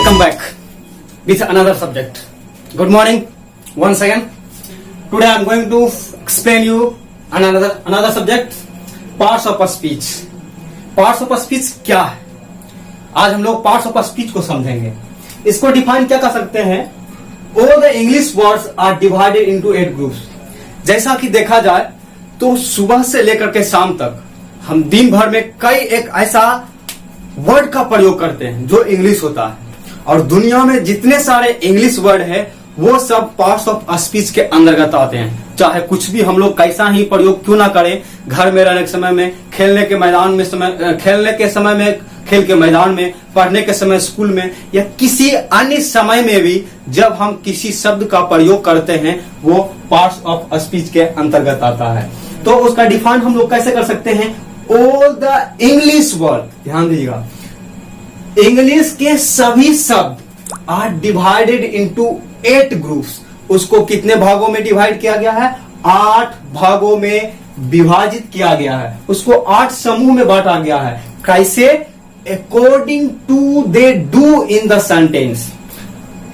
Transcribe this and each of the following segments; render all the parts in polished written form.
Welcome back with another subject. Good morning once again. Today I am going to explain you another subject, parts of a speech. Parts of a speech क्या है? आज हम लोग parts of a speech को समझेंगे. इसको define क्या कर सकते हैं? All the English words are divided into 8 groups. जैसा कि देखा जाए तो सुबह से लेकर के शाम तक हम दिन भर में कई एक ऐसा वर्ड का प्रयोग करते हैं जो इंग्लिश होता है, और दुनिया में जितने सारे इंग्लिश वर्ड है वो सब पार्ट्स ऑफ स्पीच के अंतर्गत आते हैं। चाहे कुछ भी हम लोग कैसा ही प्रयोग क्यों ना करें, घर में रहने के समय में, खेलने के मैदान में खेलने के समय में खेल के मैदान में, पढ़ने के समय स्कूल में, या किसी अन्य समय में भी जब हम किसी शब्द का प्रयोग करते हैं वो पार्ट्स ऑफ स्पीच के अंतर्गत आता है। तो उसका डिफाइन हम लोग कैसे कर सकते हैं? ऑल द इंग्लिश वर्ड, ध्यान दीजिएगा, इंग्लिश के सभी शब्द आर डिवाइडेड इनटू 8 ग्रुप्स। उसको कितने भागों में डिवाइड किया गया है? 8 भागों में विभाजित किया गया है। उसको 8 समूह में बांटा गया है। कैसे? According to they do in the sentence,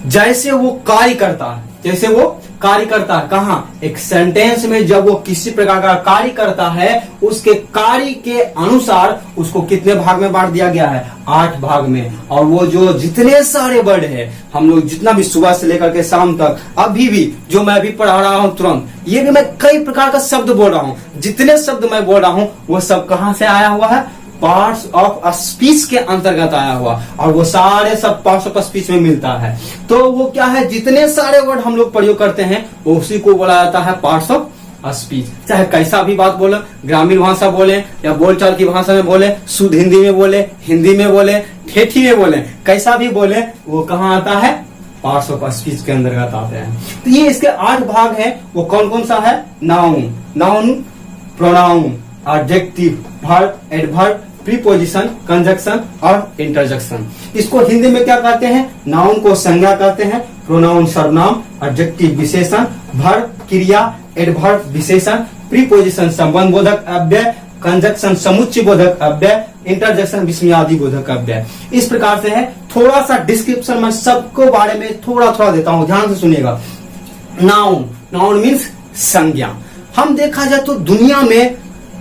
जैसे वो कार्य करता है, जैसे वो कार्य करता है। कहां? एक सेंटेंस में जब वो किसी प्रकार का कार्य करता है उसके कार्य के अनुसार उसको कितने भाग में बांट दिया गया है? 8 भाग में। और वो जो जितने सारे वर्ड है, हम लोग जितना भी सुबह से लेकर के शाम तक, अभी भी जो मैं अभी पढ़ा रहा हूं तुरंत, ये भी मैं कई प्रकार का शब्द बोल रहा हूं, जितने शब्द मैं बोल रहा हूं वो सब कहां से आया हुआ है? पार्ट्स ऑफ स्पीच के अंतर्गत आया हुआ, और वो सारे सब पार्ट्स ऑफ स्पीच में मिलता है। तो वो क्या है? जितने सारे वर्ड हम लोग प्रयोग करते हैं वो उसी को बोला जाता है पार्ट्स ऑफ स्पीच। चाहे कैसा भी बात बोले, ग्रामीण भाषा बोले या बोलचाल की भाषा में बोले, शुद्ध हिंदी में बोले, हिंदी में बोले, ठेठी में बोले, कैसा भी बोले, वो कहाँ आता है? पार्ट्स ऑफ स्पीच के अंतर्गत आते हैं। तो ये इसके 8 भाग हैं। वो कौन कौन सा है? Noun, noun, pronoun, adjective, verb, adverb, preposition, conjunction और इंटरजेक्शन। इसको हिंदी में क्या कहते हैं? नाउन को संज्ञा कहते हैं, प्रोनाउन सर्वनाम, एडजेक्टिव विशेषण, वर्ब क्रिया, एडवर्ब विशेषण, प्रीपोजिशन संबंध बोधक अव्यय, कंजक्शन समुच्चय बोधक अव्यय, इंटरजेक्शन विस्मयादि बोधक अव्यय। इस प्रकार से है। थोड़ा सा डिस्क्रिप्शन में सबको बारे में थोड़ा थोड़ा देता हूं, ध्यान से सुनिएगा। नाउन, नाउन मीन्स संज्ञा। हम देखा जाए तो दुनिया में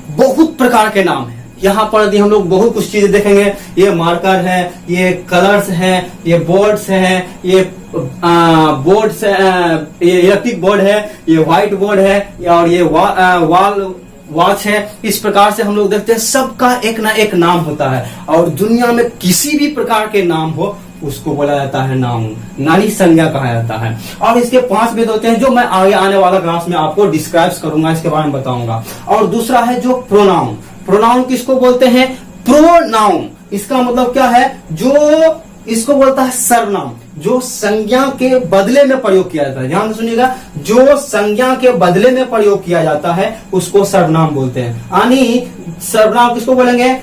बहुत प्रकार के नाम है। यहाँ पर यदि हम लोग बहुत कुछ चीजें देखेंगे, ये मार्कर है, ये कलर्स है, ये बोर्ड्स है, ये बोर्ड्स, ये इलेक्ट्रिक बोर्ड है, ये व्हाइट बोर्ड है, और ये वॉल वॉच है। इस प्रकार से हम लोग देखते हैं सबका एक ना एक नाम होता है, और दुनिया में किसी भी प्रकार के नाम हो उसको बोला जाता है नाउन, नानी संज्ञा कहा जाता है। और इसके 5 भेद होते हैं जो मैं आगे आने वाला क्लास में आपको डिस्क्राइब करूंगा, इसके बारे में बताऊंगा। और दूसरा है जो प्रोनाउन। प्रोनाउन किसको बोलते हैं? प्रोनाउन। इसका मतलब क्या है? जो इसको बोलता है सर्वनाम, जो संज्ञा के बदले में प्रयोग किया जाता है। ध्यान से सुनिएगा, जो संज्ञा के बदले में प्रयोग किया जाता है उसको सर्वनाम बोलते हैं। यानी सर्वनाम किसको बोलेंगे?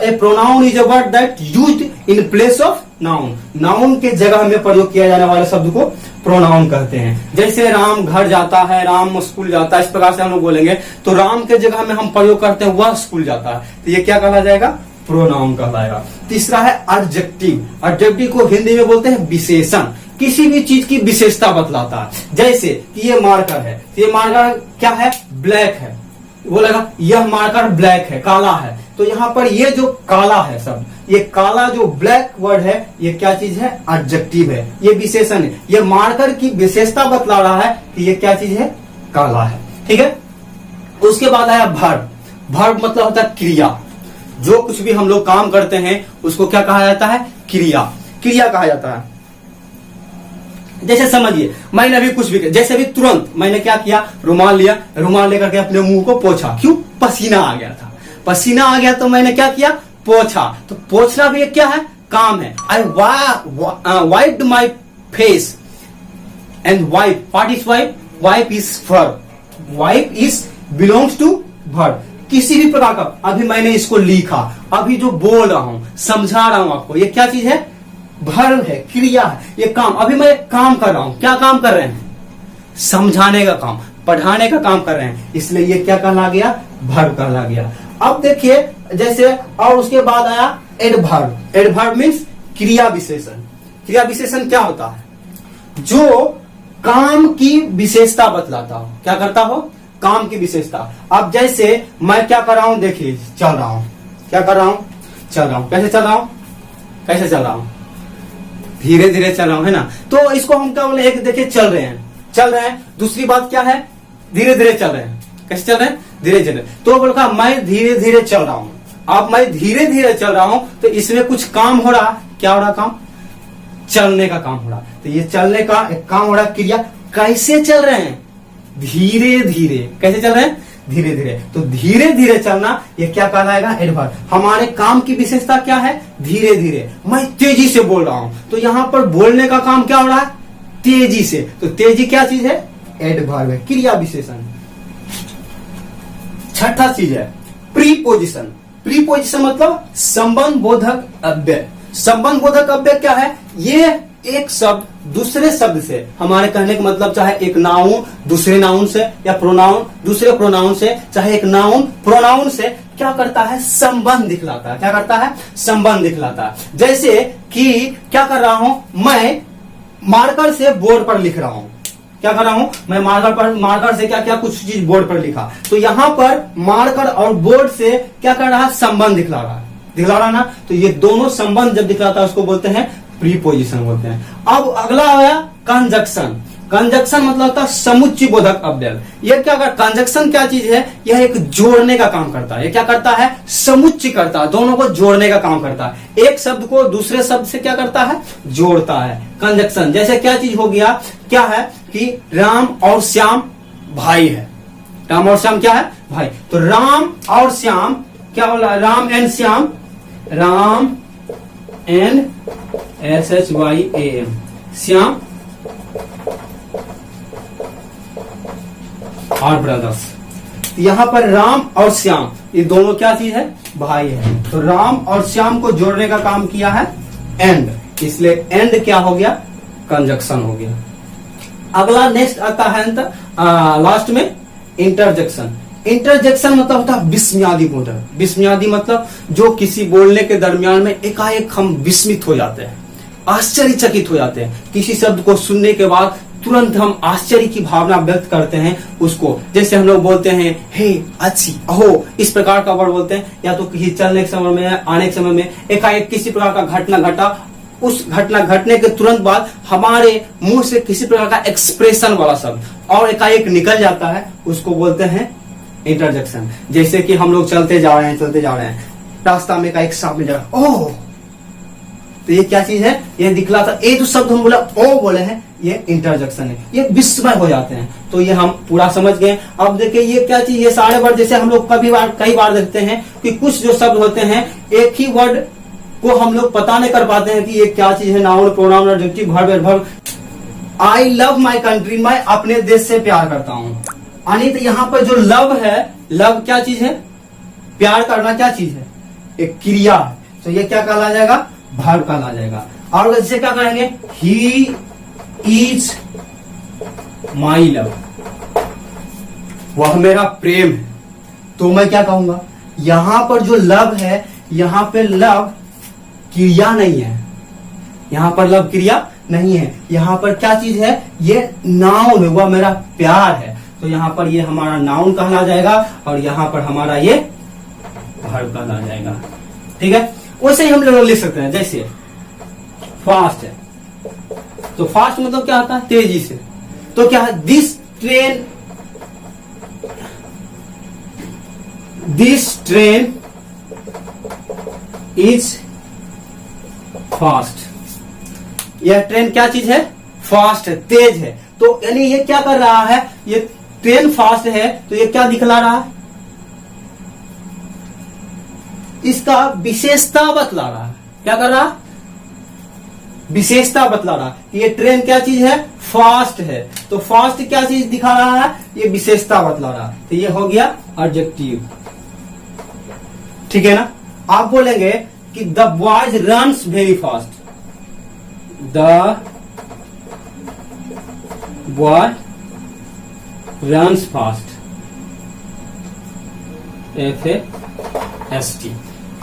A pronoun is a word that used in place of noun. Noun के जगह में प्रयोग किया जाने वाले शब्द को प्रोनाउन कहते हैं। जैसे राम घर जाता है, राम स्कूल जाता है, इस प्रकार से हम लोग बोलेंगे तो राम के जगह में हम प्रयोग करते हैं वह स्कूल जाता है, तो ये क्या कहला जाएगा? प्रोनाउन कहलाएगा। तीसरा है एडजेक्टिव। एडजेक्टिव को हिंदी में बोलते हैं विशेषण। किसी भी चीज की विशेषता बतलाता है। जैसे कि ये मार्कर है, ये मार्कर क्या है? ब्लैक है। बोलेगा यह मार्कर ब्लैक है, काला है। तो यहाँ पर ये जो काला है सब, ये काला जो ब्लैक वर्ड है, ये क्या चीज है? एडजेक्टिव है, ये विशेषण है। ये मार्कर की विशेषता बतला रहा है कि ये क्या चीज है? काला है। ठीक है। उसके बाद आया वर्ब। वर्ब मतलब होता है क्रिया। जो कुछ भी हम लोग काम करते हैं उसको क्या कहा जाता है? क्रिया। क्रिया कहा जाता है। जैसे समझिए, मैंने अभी कुछ भी, जैसे अभी तुरंत मैंने क्या किया? रुमाल लिया, रुमाल लेकर के अपने मुंह को पोंछा। क्यों? पसीना आ गया था। पसीना आ गया तो मैंने क्या किया? पोंछा। तो पोंछना भी एक क्या है? काम है। I wiped my face and wipe. What is wipe? Wipe is verb. Wipe is belongs to verb. किसी भी प्रकार का, अभी मैंने इसको लिखा, अभी जो बोल रहा हूं, समझा रहा हूं आपको, ये क्या चीज है? वर्ब है, क्रिया है, ये काम। अभी मैं एक काम कर रहा हूं। क्या काम कर रहे हैं? समझाने का काम, पढ़ाने का काम कर रहे हैं, इसलिए ये क्या कहला गया? वर्ब कहला गया। अब देखिए जैसे, और उसके बाद आया एडवर्ब। एडवर्ब मीन्स क्रिया विशेषण। क्रिया विशेषण क्या होता है? जो काम की विशेषता बतलाता हो। क्या करता हो? काम की विशेषता। अब जैसे मैं क्या कर रहा हूं, देखिए चल रहा हूं, क्या कर रहा हूं, चल रहा हूं। कैसे चल रहा हूं? कैसे चल रहा हूं? धीरे धीरे चल रहा हूं, है ना। तो इसको हम क्या बोले, एक देखिए चल रहे हैं, चल रहे हैं। दूसरी बात क्या है? धीरे धीरे चल रहे हैं। कैसे चल रहे हैं? धीरे धीरे। तो बोला मैं धीरे धीरे चल रहा हूं। अब मैं धीरे धीरे चल रहा हूं तो इसमें कुछ काम हो रहा। क्या हो रहा काम? चलने का काम हो रहा। तो ये चलने का एक काम हो रहा, क्रिया। कैसे चल रहे हैं? धीरे धीरे। कैसे चल रहे हैं? धीरे धीरे। तो धीरे धीरे चलना ये क्या कहलाएगा? एडवर्ब। हमारे काम की विशेषता क्या है? धीरे धीरे। मैं तेजी से बोल रहा हूं तो यहां पर बोलने का काम क्या हो रहा है? तेजी से। तो तेजी क्या चीज है? एडवर्ब है, क्रिया विशेषण। छठा चीज है प्रीपोजिशन। प्रीपोजिशन मतलब संबंध बोधक अव्यय। संबंध बोधक अव्यय क्या है? ये एक शब्द दूसरे शब्द से, हमारे कहने का मतलब चाहे एक नाउन दूसरे नाउन से, या प्रोनाउन दूसरे प्रोनाउन से, चाहे एक नाउन प्रोनाउन से क्या करता है? संबंध दिखलाता है। क्या करता है? संबंध दिखलाता है। जैसे कि क्या कर रहा हूं, मैं मार्कर से बोर्ड पर लिख रहा हूं। क्या कर रहा हूं? मैं मार्कर से क्या क्या कुछ चीज बोर्ड पर लिखा। तो यहां पर मार्कर और बोर्ड से क्या कर रहा है? संबंध दिखला रहा है। दिखला रहा ना। तो ये दोनों संबंध जब दिखलाता है उसको बोलते हैं प्रीपोजिशन बोलते हैं। अब अगला आया कंजक्शन। कंजक्शन मतलब होता है समुच्चय बोधक अव्यय। ये क्या कर, कंजक्शन क्या चीज है? यह एक जोड़ने का काम करता है। ये क्या करता है? समुच्चय करता है, दोनों को जोड़ने का काम करता है। एक शब्द को दूसरे शब्द से क्या करता है? जोड़ता है। कंजक्शन जैसे क्या चीज हो गया? क्या है कि राम और श्याम भाई है। राम और श्याम क्या है? भाई। तो राम और श्याम क्या बोला? Ram and Shyam, Ram and SHYAM, Shyam और ब्रदर्स। यहां पर राम और श्याम ये दोनों क्या चीज है? भाई है। तो राम और श्याम को जोड़ने का काम किया है एंड, इसलिए एंड क्या हो गया? कंजक्शन हो गया। अगला नेक्स्ट आता है लास्ट में इंटरजेक्शन। इंटरजेक्शन मतलब होता है विस्मयादि बोधक। विस्मयादि मतलब जो किसी बोलने के दरमियान में एकाएक हम विस्मित हो जाते हैं, आश्चर्यचकित हो जाते हैं। किसी शब्द को सुनने के बाद तुरंत हम आश्चर्य की भावना व्यक्त करते हैं उसको। जैसे हम लोग बोलते हैं हे, अच्छी, अहो, इस प्रकार का वर्ड बोलते हैं। या तो किसी चलने के समय में, आने के समय में एकाएक किसी प्रकार का घटना घटा, उस घटना घटने के तुरंत बाद हमारे मुंह से किसी प्रकार का एक्सप्रेशन वाला शब्द और एकाएक निकल जाता है, उसको बोलते हैं इंटरजेक्शन। जैसे कि हम लोग चलते जा रहे हैं, रास्ता में एक सामने जा रहा, ओह, तो ये क्या चीज है? ये दिखला था। ये जो शब्द हम बोला ओ बोले हैं, ये इंटरजेक्शन है। ये विस्मय हो जाते हैं। तो ये हम पूरा समझ गए। अब देखिए ये क्या चीज? ये सारे वर्ड जैसे हम लोग कई बार देखते हैं कि कुछ जो शब्द होते हैं एक ही वर्ड को हम लोग पता नहीं कर पाते हैं कि ये क्या चीज है। Noun, pronoun, adjective, verb, adverb. I love my country, मैं अपने देश से प्यार करता हूं। अनित यहाँ पर जो लव है, लव क्या चीज है? प्यार करना क्या चीज है? एक क्रिया है। तो ये क्या कहला जाएगा? वर्ब कहला जाएगा। और जैसे क्या करेंगे? ही इज माई लव, वह मेरा प्रेम है। तो मैं क्या कहूंगा? यहां पर जो लव है, यहां पे लव क्रिया नहीं है। यहां पर लव क्रिया नहीं है। यहां पर क्या चीज है? ये नाउन है, वह मेरा प्यार है। तो यहां पर ये हमारा नाउन कहला जाएगा और यहां पर हमारा ये वर्ब कहला जाएगा। ठीक है। वैसे ही हम लोग लिख सकते हैं। जैसे फास्ट है, तो फास्ट मतलब क्या होता है? तेजी से। तो क्या है? This train is fast. यह ट्रेन क्या चीज है? फास्ट है, तेज है। तो यानी ये क्या कर रहा है? ये ट्रेन फास्ट है तो ये क्या दिखला रहा है? इसका विशेषता बतला रहा है। क्या कर रहा? विशेषता बतला रहा है। ये ट्रेन क्या चीज है? फास्ट है। तो फास्ट क्या चीज दिखा रहा है? ये विशेषता बतला रहा है। तो ये हो गया एडजेक्टिव। ठीक है ना। आप बोलेंगे कि the boys runs very fast, the boy runs fast, FAST।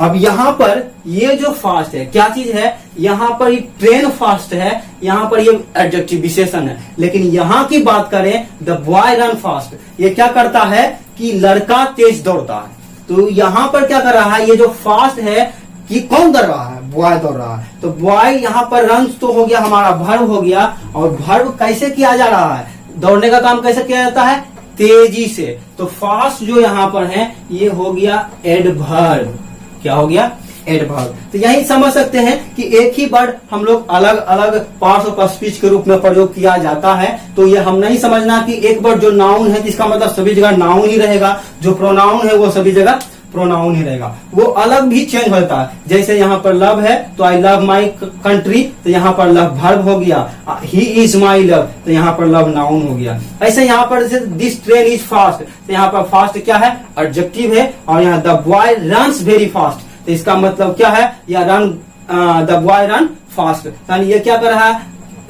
अब यहाँ पर ये जो फास्ट है क्या चीज है, यहाँ पर ये ट्रेन फास्ट है, यहाँ पर ये एडजेक्टिव विशेषण है। लेकिन यहाँ की बात करें द बॉय रन फास्ट, ये क्या करता है कि लड़का तेज दौड़ता है। तो यहाँ पर क्या कर रहा है, ये जो फास्ट है कि कौन दौड़ रहा है, बॉय दौड़ रहा है। तो बॉय यहाँ पर रन तो हो गया, हमारा वर्ब हो गया। और वर्ब कैसे किया जा रहा है, दौड़ने का काम कैसे किया जाता है, तेजी से। तो फास्ट जो यहाँ पर है ये हो गया एडवर्ब। क्या हो गया, एडवर्ब। तो यही समझ सकते हैं कि एक ही वर्ड हम लोग अलग अलग पार्ट्स ऑफ स्पीच के रूप में प्रयोग किया जाता है। तो ये हम नहीं समझना कि एक वर्ड जो नाउन है जिसका मतलब सभी जगह नाउन ही रहेगा, जो प्रोनाउन है वो सभी जगह प्रोनाउन ही रहेगा, वो अलग भी चेंज होता है। जैसे यहाँ पर लव है तो आई लव माई कंट्री, तो यहाँ पर लव वर्ब हो गया। ही इज माई लव, तो यहाँ पर लव नाउन हो गया। ऐसे यहाँ पर जैसे दिस ट्रेन इज फास्ट, तो यहाँ पर फास्ट क्या है, एडजेक्टिव है। और यहाँ the boy runs very fast, तो इसका मतलब क्या है, या run the boy run fast, यानी ये क्या कर रहा है,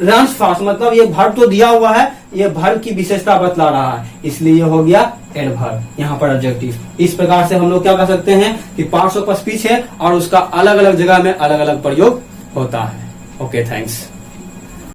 रन फास्ट। मतलब ये वर्ब तो दिया हुआ है, ये वर्ब की विशेषता बतला रहा है, इसलिए ये हो गया एडवर्ब, यहाँ पर एडजेक्टिव। इस प्रकार से हम लोग क्या कर सकते हैं कि पार्ट्स ऑफ स्पीच है और उसका अलग अलग जगह में अलग अलग प्रयोग होता है। Okay, thanks.